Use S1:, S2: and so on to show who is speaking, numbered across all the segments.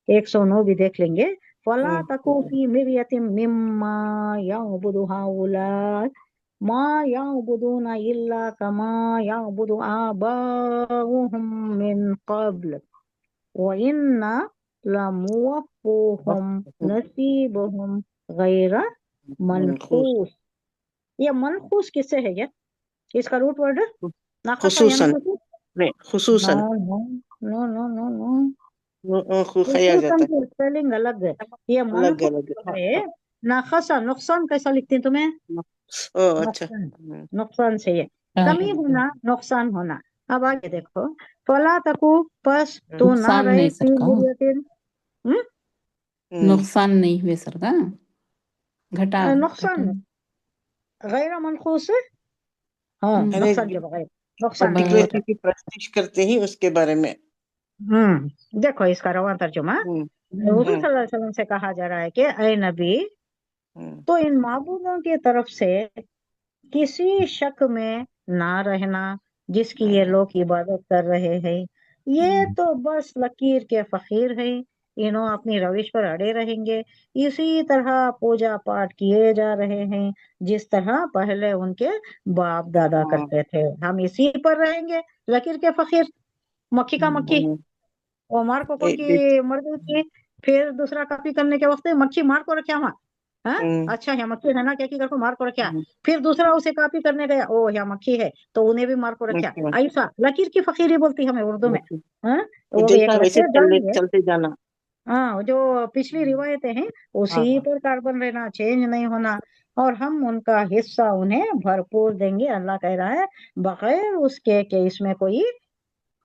S1: 109 भी देख लेंगे। फला तकू फी मिर्यतिम मिम्मा यअबुदु हाउला मा यअबुदूना इल्ला कमा यअबुदु आबाउहुम मिन क़ब्ल व इन्ना लमुवफ़्फ़ूहुम नसीबहुम गैर
S2: मनखूस।
S1: मनखूस। ये मनखूस किससे है ये? इसका रूट वर्ड नाकसा यानी
S2: खुसूसन,
S1: कुछ।
S2: नहीं
S1: नो
S2: खुसूसन,
S1: no no no no no,
S2: खाया
S1: खुसूसन
S2: जाता
S1: की स्पेलिंग अलग है। ये
S2: है, अलग अलग
S1: मनखूस
S2: हाँ,
S1: है।
S2: हाँ,
S1: नाकसा नुकसान कैसा लिखते हैं तुम्हें?
S2: ओ अच्छा।
S1: नुकसान, नुकसान से ये
S3: हाँ,
S1: कमी होना, नुकसान होना। अब आगे देखो, फला तकू पस तो ना
S3: नुकसान
S1: रहे
S3: नाही
S1: फी
S3: सर का,
S1: मिर्यतिन।
S3: नुकसान नहीं हुए सर का, घटा घटा।
S1: नुकसान गैर मनखूस। हाँ,
S2: यानी
S1: नुकसान के बगैर, नुकसान नहीं
S2: पर्टिकुलर
S1: होता।
S3: बर
S2: किसी प्रेस्टीज करते ही उसके बारे में।
S1: देखो इसका रवा तर्जुमा।
S2: हम्म
S1: हुजूर
S2: हम्म
S1: सल्लल्लाहु अलैहि वसल्लम से कहा जा रहा है कि ऐ नबी,
S2: हम्म
S1: तो इन माबूदों की तरफ से किसी शक में ना रहना जिसकी ये
S2: हम्म
S1: लोग इबादत कर रहे हैं। ये तो बस लकीर के फकीर हैं, इन्हों अपनी रविश पर अड़े रहेंगे, इसी तरह पूजा पाठ किए जा रहे हैं जिस तरह पहले उनके बाप दादा
S2: हाँ,
S1: करते थे, हम इसी पर रहेंगे। लकीर के फकीर, मक्खी का मक्खी।
S2: हम्म,
S1: और मार को कौन
S2: एक
S1: की मर गई थी, फिर दूसरा कॉपी करने के वक्त मक्खी मार को रखा वहां। हाँ,
S2: हम्म
S1: अच्छा है मक्खी है ना, क्या की को मार को रखा।
S2: हम्म,
S1: फिर दूसरा उसे कॉपी करने गया, ओ या मक्खी है, तो उन्हें भी मार को रखा।
S2: अच्छा,
S1: ऐसा लकीर की फकीरी बोलती हमें उर्दू में।
S2: अच्छा।
S1: हाँ,
S2: वो
S1: वो एक
S2: जैसा वैसे
S1: रखे डालेंगे।
S2: चलते जाना।
S1: हाँ, जो पिछली
S2: हम्म,
S1: रिवायतें हैं
S2: हाँ
S1: उसी
S2: हाँ
S1: पर कार्बन रहना, चेंज नहीं होना। और हम उनका हिस्सा उन्हें भरपूर देंगे, अल्लाह कह रहा है, बगैर उसके कि इसमें कोई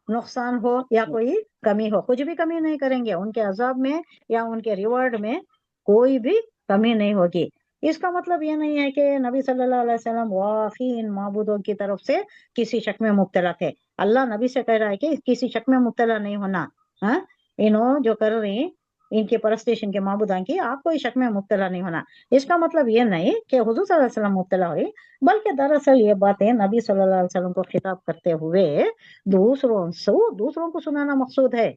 S1: नुकसान हो या कोई कमी हो। कुछ भी कमी नहीं करेंगे उनके अजाब में या उनके रिवॉर्ड में, कोई भी कमी नहीं होगी। इसका मतलब ये नहीं है कि नबी सल्लल्लाहु अलैहि वसल्लम वाकई इन माबूदों की तरफ से किसी शक में मुब्तला थे। अल्लाह नबी से कह रहा है कि किसी शक में मुब्तला नहीं होना। हाँ, इन्हों जो कर रहे हैं, इनके परस्तिश, इनके माबूदान की, आप कोई शक में मुब्तला नहीं होना। इसका मतलब ये नहीं कि हुजूर सल्लल्लाहु अलैहि वसल्लम मुब्तला हुए, बल्कि दरअसल ये बातें नबी सल्लल्लाहु अलैहि वसल्लम को खिताब करते हुए दूसरों को सुनाना मकसूद है।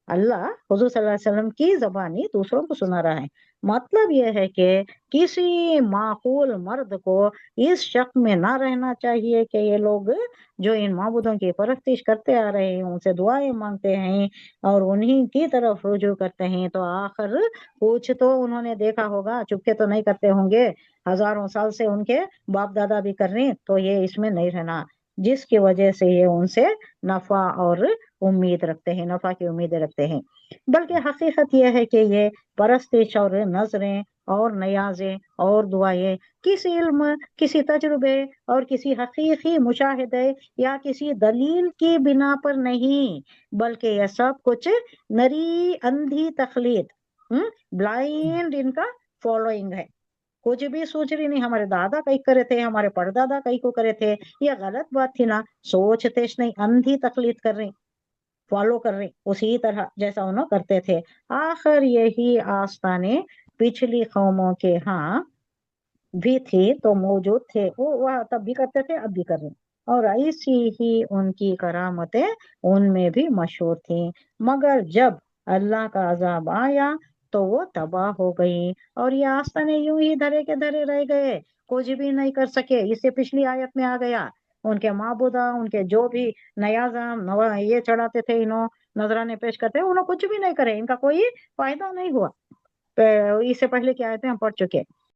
S1: अल्लाह हुजूर सल्लल्लाहु अलैहि वसल्लम की जबानी दूसरों को सुना रहा है। मतलब यह है कि किसी माकूल मर्द को इस शक में ना रहना चाहिए कि ये लोग जो इन माबूदों की परस्तिश करते आ रहे हैं, उनसे दुआएं मांगते हैं और उन्हीं की तरफ रुजू करते हैं, तो आखिर कुछ तो उन्होंने देखा होगा, चुपके तो नहीं करते होंगे। हजारों साल से उनके बाप दादा भी कर रहे हैं, तो ये इसमें नहीं रहना जिसकी वजह से ये उनसे नफा और उम्मीद रखते हैं, नफा की उम्मीदें रखते हैं। बल्कि हकीकत यह है कि ये परस्तिश और नजरें और नियाजें और दुआएं किसी इल्म, किसी तजुर्बे और किसी हकीकी मुशाहिदे या किसी दलील की बिना पर नहीं, बल्कि यह सब कुछ नरी अंधी तखलीद, ब्लाइंड इनका फॉलोइंग है। कुछ भी सोच रही नहीं, हमारे दादा कई करे थे, हमारे परदादा कई को करे थे, ये गलत बात थी ना, सोचते नहीं, अंधी तकलीद कर रहे, फॉलो कर रहे उसी तरह जैसा उन्होंने करते थे। आखिर यही आस्थाने पिछली कौमों के यहाँ भी थी, तो मौजूद थे, वो वह तब भी करते थे, अब भी कर रहे हैं। और ऐसी ही उनकी करामतें उनमें भी मशहूर थी। मगर जब अल्लाह का अजाब आया तो वो तबाह हो गई, और ये आस्थाने यूं ही धरे के धरे रह गए, कुछ भी नहीं कर सके। इससे पिछली आयत में आ गया, उनके माबूदा, उनके जो भी नयाजाम ये चढ़ाते थे, इन्हों नजराने पेश करते, उन्होंने कुछ भी नहीं करे, इनका कोई फायदा नहीं हुआ। इससे पहले क्या आयतें हम पढ़ चुके।